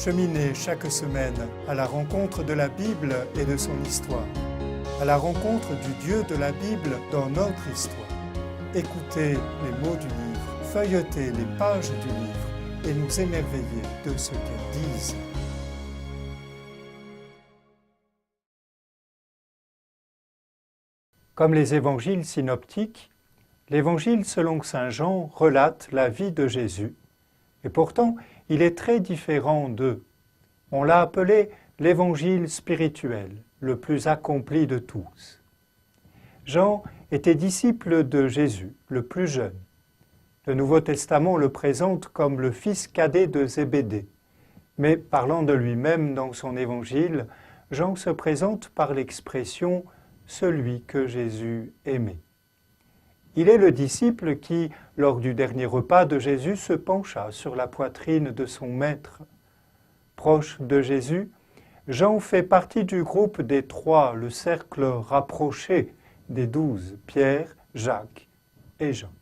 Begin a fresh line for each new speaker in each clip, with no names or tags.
Cheminez chaque semaine à la rencontre de la Bible et de son histoire, à la rencontre du Dieu de la Bible dans notre histoire. Écoutez les mots du livre, feuilletez les pages du livre et nous émerveillez de ce qu'elles disent. Comme les évangiles synoptiques, l'évangile selon saint Jean relate la vie de Jésus, et pourtant il est très différent d'eux. On l'a appelé l'évangile spirituel, le plus accompli de tous. Jean était disciple de Jésus, le plus jeune. Le Nouveau Testament le présente comme le fils cadet de Zébédée. Mais parlant de lui-même dans son évangile, Jean se présente par l'expression « celui que Jésus aimait ». Il est le disciple qui, lors du dernier repas de Jésus, se pencha sur la poitrine de son maître. Proche de Jésus, Jean fait partie du groupe des trois, le cercle rapproché des 12, Pierre, Jacques et Jean.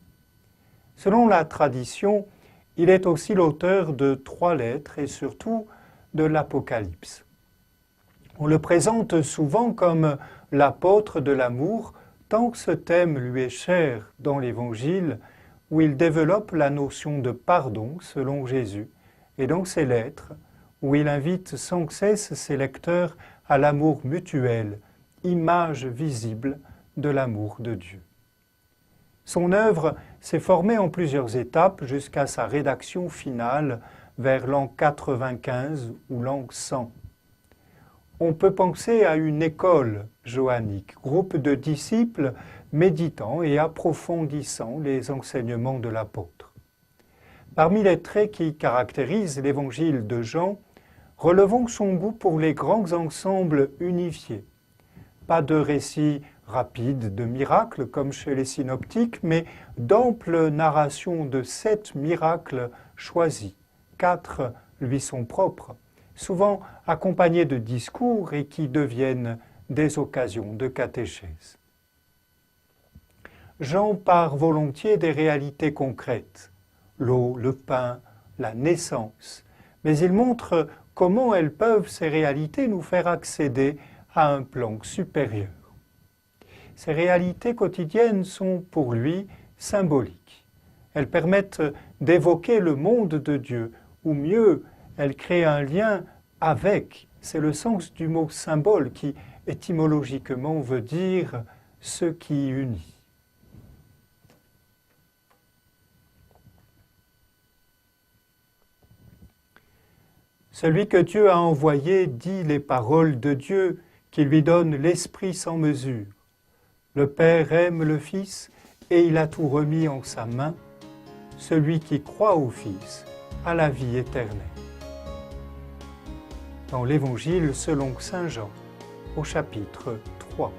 Selon la tradition, il est aussi l'auteur de 3 lettres et surtout de l'Apocalypse. On le présente souvent comme l'apôtre de l'amour, tant que ce thème lui est cher dans l'Évangile, où il développe la notion de pardon selon Jésus, et dans ses lettres, où il invite sans cesse ses lecteurs à l'amour mutuel, image visible de l'amour de Dieu. Son œuvre s'est formée en plusieurs étapes jusqu'à sa rédaction finale vers l'an 95 ou l'an 100. On peut penser à une école johannique, groupe de disciples méditant et approfondissant les enseignements de l'apôtre. Parmi les traits qui caractérisent l'évangile de Jean, relevons son goût pour les grands ensembles unifiés. Pas de récits rapides de miracles comme chez les synoptiques, mais d'amples narrations de 7 miracles choisis. 4 lui sont propres, souvent accompagnés de discours et qui deviennent des occasions de catéchèse. Jean part volontiers des réalités concrètes, l'eau, le pain, la naissance, mais il montre comment elles peuvent, ces réalités, nous faire accéder à un plan supérieur. Ces réalités quotidiennes sont pour lui symboliques. Elles permettent d'évoquer le monde de Dieu, ou mieux, elles créent un lien avec. C'est le sens du mot symbole qui, étymologiquement, veut dire « ce qui unit ». Celui que Dieu a envoyé dit les paroles de Dieu, qui lui donne l'Esprit sans mesure. Le Père aime le Fils, et il a tout remis en sa main. Celui qui croit au Fils a la vie éternelle. Dans l'Évangile selon saint Jean, au chapitre 3.